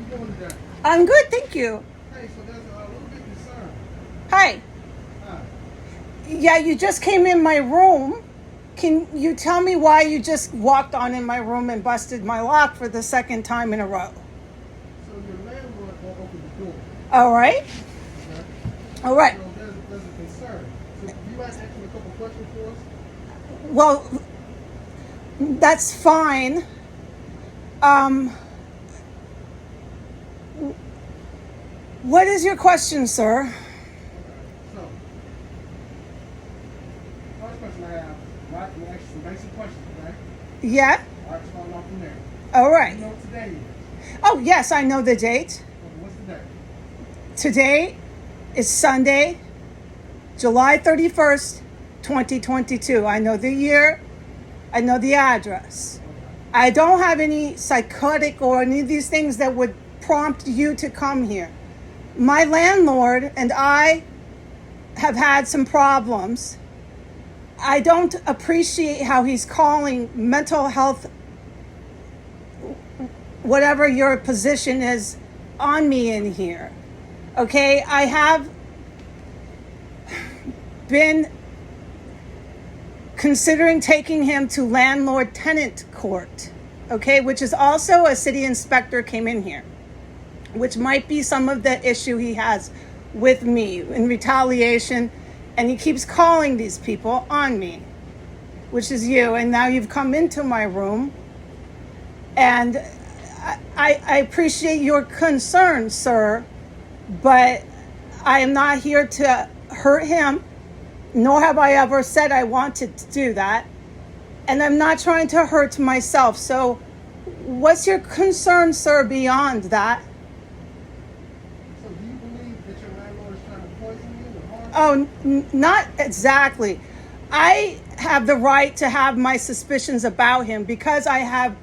you doing today? I'm good, thank you. Hey, so there's a little bit concerned. Hi. Huh? Yeah, you just came in my room. Can you tell me why you just walked on in my room and busted my lock for the second time in a row? So your landlord won't open the door. All right. Okay? All right. So there's a concern. So you might ask him a couple questions for us? Well, that's fine. What is your question, sir? Okay. So, first question I have, right? I'm going to ask you some basic questions, okay? Yeah. All right, starting off from there. All You right. know what today is? Oh, yes, I know the date. Okay, what's the day? Today is Sunday, July 31st, 2022. I know the year. I know the address. Okay. I don't have any psychotic or any of these things that would prompt you to come here. My landlord and I have had some problems. I don't appreciate how he's calling mental health, whatever your position is, on me in here. Okay, I have been considering taking him to landlord tenant court, okay, which is also a city inspector came in here, which might be some of the issue he has with me in retaliation, and he keeps calling these people on me, which is you, and now you've come into my room, and I appreciate your concern, sir, but I am not here to hurt him, nor have I ever said I wanted to do that. And I'm not trying to hurt myself. So what's your concern, sir, beyond that? So do you believe that your landlord is trying to poison you or harm you? Oh, not exactly. I have the right to have my suspicions about him because I have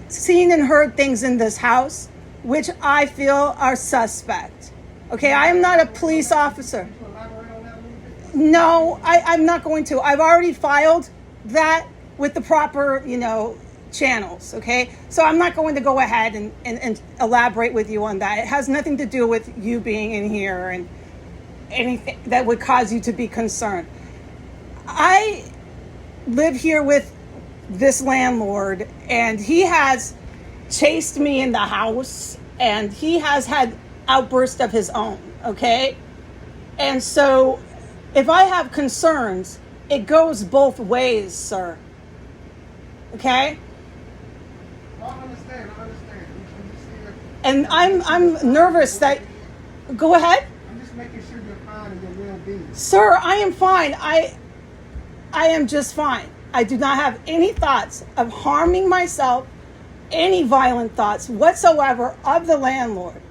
seen and heard things in this house which I feel are suspect. Okay, I am not a police officer. Can you elaborate on that a little bit? No, I'm not going to. I've already filed that with the proper, channels, okay? So I'm not going to go ahead and elaborate with you on that. It has nothing to do with you being in here and anything that would cause you to be concerned. I live here with this landlord, and he has chased me in the house, and he has had outbursts of his own, okay? And so if I have concerns, it goes both ways, sir. Okay? I understand. I'm just here. And I'm nervous that go ahead. I'm just making sure you're fine and your well-being. Sir, I am fine. I am just fine. I do not have any thoughts of harming myself, any violent thoughts whatsoever of the landlord.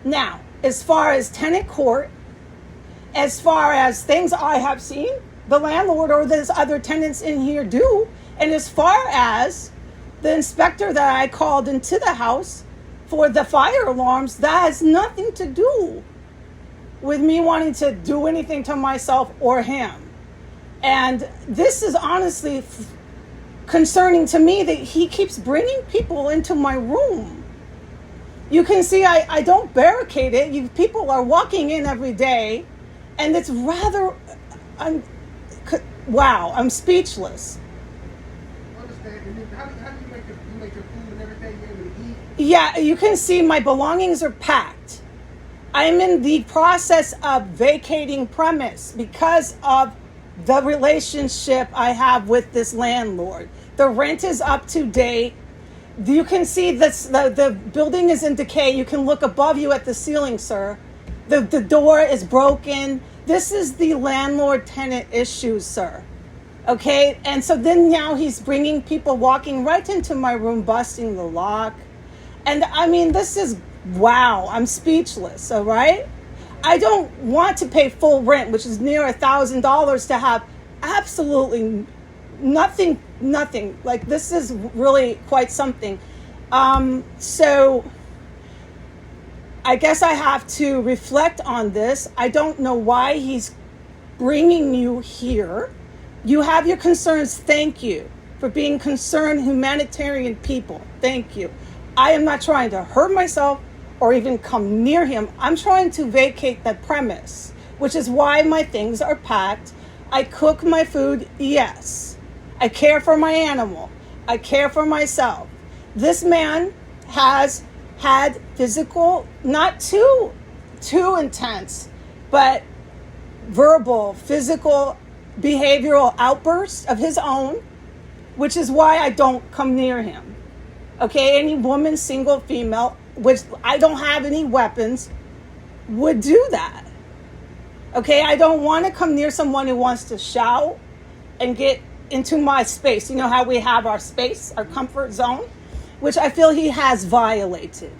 Now, as far as tenant court, as far as things I have seen the landlord or there's other tenants in here do, and as far as the inspector that I called into the house for the fire alarms, that has nothing to do with me wanting to do anything to myself or him. And this is honestly concerning to me that he keeps bringing people into my room. You can see I don't barricade it. People are walking in every day, and it's rather, I'm speechless. I understand. And then how do you make your food and everything you're able to eat? Yeah, you can see my belongings are packed. I'm in the process of vacating premise because of the relationship I have with this landlord. The rent is up to date. You can see this, the building is in decay. You can look above you at the ceiling, sir. The door is broken. This is the landlord-tenant issue, sir. Okay? And so then now he's bringing people walking right into my room, busting the lock. And I mean, this is, wow, I'm speechless, all right? I don't want to pay full rent, which is near $1,000, to have absolutely nothing. Like, this is really quite something. So I guess I have to reflect on this. I don't know why he's bringing you here. You have your concerns. Thank you for being concerned humanitarian people. Thank you. I am not trying to hurt myself or even come near him. I'm trying to vacate that premise, which is why my things are packed. I cook my food, yes. I care for my animal. I care for myself. This man has had physical, not too intense, but verbal, physical, behavioral outbursts of his own, which is why I don't come near him. Okay, any woman, single, female, which I don't have any weapons, would do that. Okay, I don't want to come near someone who wants to shout and get into my space. You know how we have our space, our comfort zone, which I feel he has violated.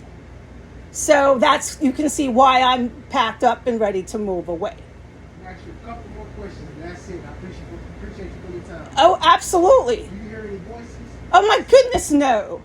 So that's, you can see why I'm packed up and ready to move away. I'll ask you a couple more questions, and that's it. I appreciate you for your time. Oh, absolutely. Do you hear any voices? Oh my goodness, no.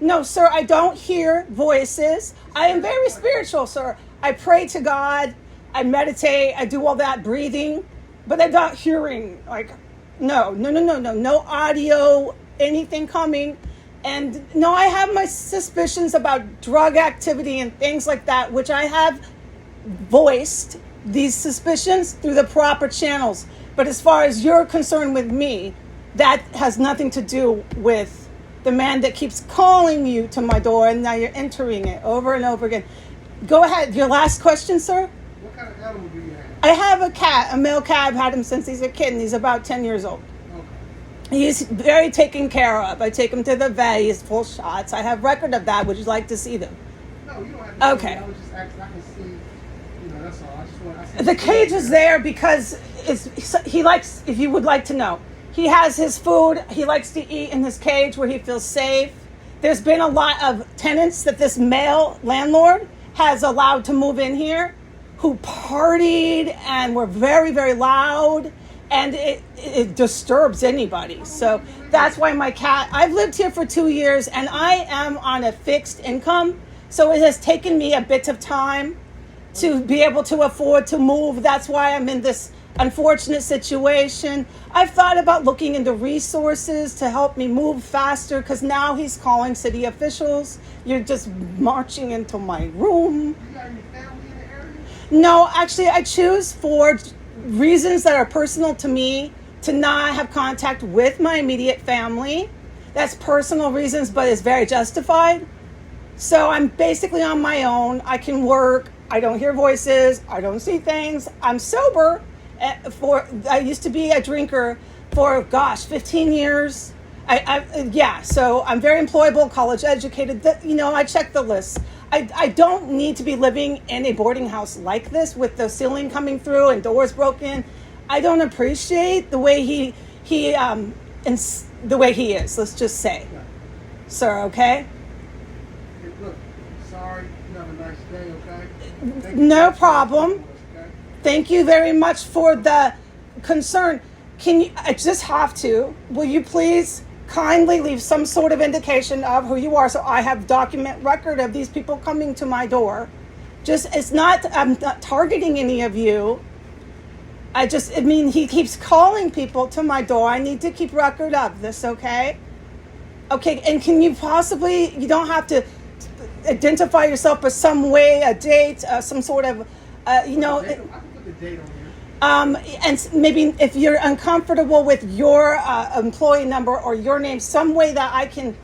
No, sir, I don't hear voices. I am very spiritual, sir. I pray to God. I meditate. I do all that breathing. But I'm not hearing, like, no. No audio, anything coming. And no, I have my suspicions about drug activity and things like that, which I have voiced these suspicions through the proper channels. But as far as you're concerned with me, that has nothing to do with the man that keeps calling you to my door, and now you're entering it over and over again. Go ahead. Your last question, sir? What kind of animal do you have? I have a cat, a male cat. I've had him since he's a kid, and he's about 10 years old. Okay. He's very taken care of. I take him to the vet. He has full shots. I have record of that. Would you like to see them? No, you don't have to. Okay. I was just asking. I can see. That's all. I just want. The cage is there because he likes, if you would like to know, he has his food. He likes to eat in his cage where he feels safe. There's been a lot of tenants that this male landlord has allowed to move in here who partied and were very, very loud, and it disturbs anybody. So that's why my cat, I've lived here for 2 years, and I am on a fixed income. So it has taken me a bit of time to be able to afford to move. That's why I'm in this unfortunate situation. I've thought about looking into resources to help me move faster, because now he's calling city officials. You're just marching into my room. You got any family in the area? No, actually, I choose for reasons that are personal to me to not have contact with my immediate family. That's personal reasons, but it's very justified. So I'm basically on my own. I can work. I don't hear voices. I don't see things. I'm sober. I used to be a drinker for 15 years. So I'm very employable, college educated. I check the list. I don't need to be living in a boarding house like this with the ceiling coming through and doors broken. I don't appreciate the way he the way he is. Let's just say, Yeah. sir. Okay. Hey, look, sorry. You have a nice day, okay? Thank you No for problem. talking to us, okay? Thank you very much for the concern. I just have to, will you please kindly leave some sort of indication of who you are so I have document record of these people coming to my door? I'm not targeting any of you. He keeps calling people to my door. I need to keep record of this, okay? Okay, and can you possibly, you don't have to identify yourself, but some way, a date, some sort of, I can put the date on here. and maybe if you're uncomfortable with your employee number or your name, some way that I can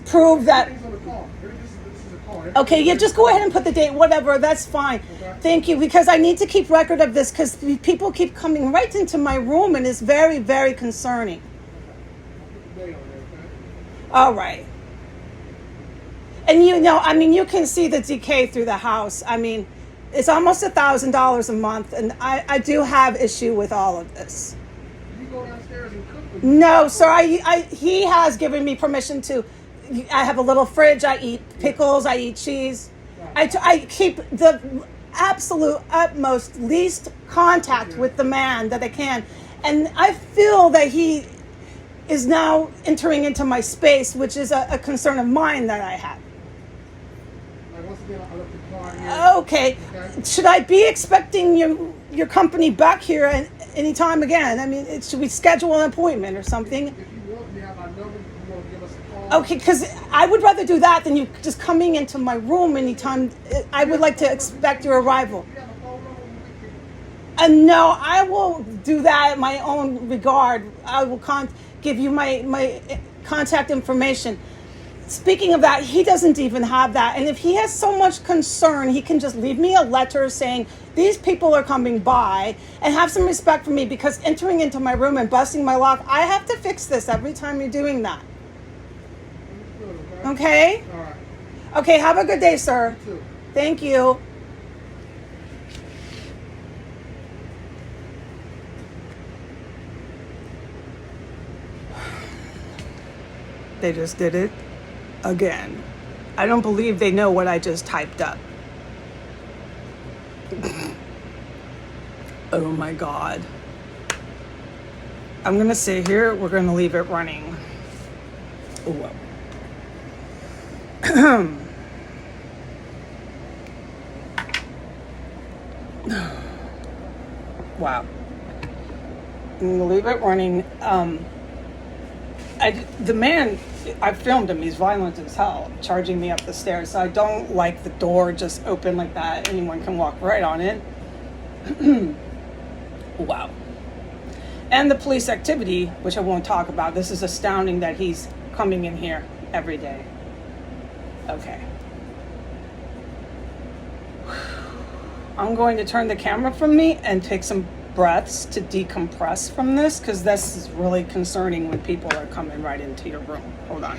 prove that. Everything's on the call. This is a call. Okay, yeah, just go ahead and put the date, whatever, that's fine. Okay. Thank you, because I need to keep record of this, because people keep coming right into my room, and it's very, very concerning. I'll put the date on there, okay? All right. And you can see the decay through the house. It's almost $1,000 a month, and I do have issue with all of this. You go downstairs and cook. No, sir, he has given me permission to. I have a little fridge. I eat pickles. I eat cheese. I keep the absolute utmost least contact with the man that I can. And I feel that he is now entering into my space, which is a concern of mine that I have. Like, once again, I left the car here. Okay. Should I be expecting your company back here anytime again? Should we schedule an appointment or something? If you want, we have our number. You want to give us a call? Okay, because I would rather do that than you just coming into my room anytime. I would like to expect your arrival. You have a phone number we No, I will do that at my own regard. I will give you my contact information. Speaking of that, he doesn't even have that. And if he has so much concern, he can just leave me a letter saying, these people are coming by, and have some respect for me, because entering into my room and busting my lock, I have to fix this every time you're doing that. can. Okay? All right. Okay, have a good day, sir. You too. Thank you. They just did it again. I don't believe they know what I just typed up. Oh my God. I'm gonna sit here, we're gonna leave it running. Oh, wow. I'm gonna leave it running. The man, I filmed him, he's violent as hell, charging me up the stairs. So I don't like the door just open like that. Anyone can walk right on it. Wow. And the police activity, which I won't talk about. This is astounding that he's coming in here every day. Okay. I'm going to turn the camera from me and take some breaths to decompress from this, because this is really concerning when people are coming right into your room. Hold on.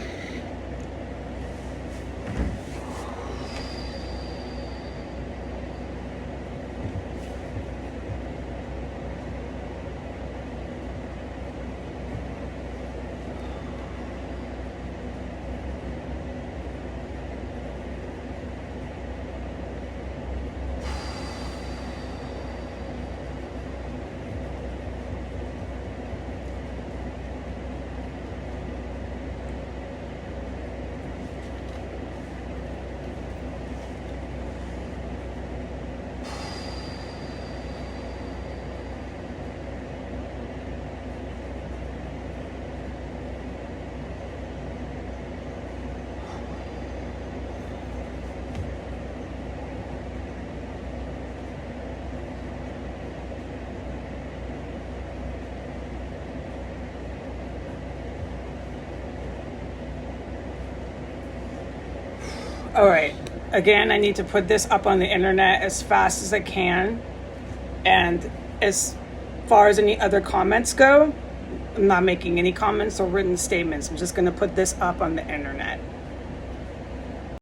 All right. Again, I need to put this up on the internet as fast as I can. And as far as any other comments go, I'm not making any comments or written statements. I'm just going to put this up on the internet.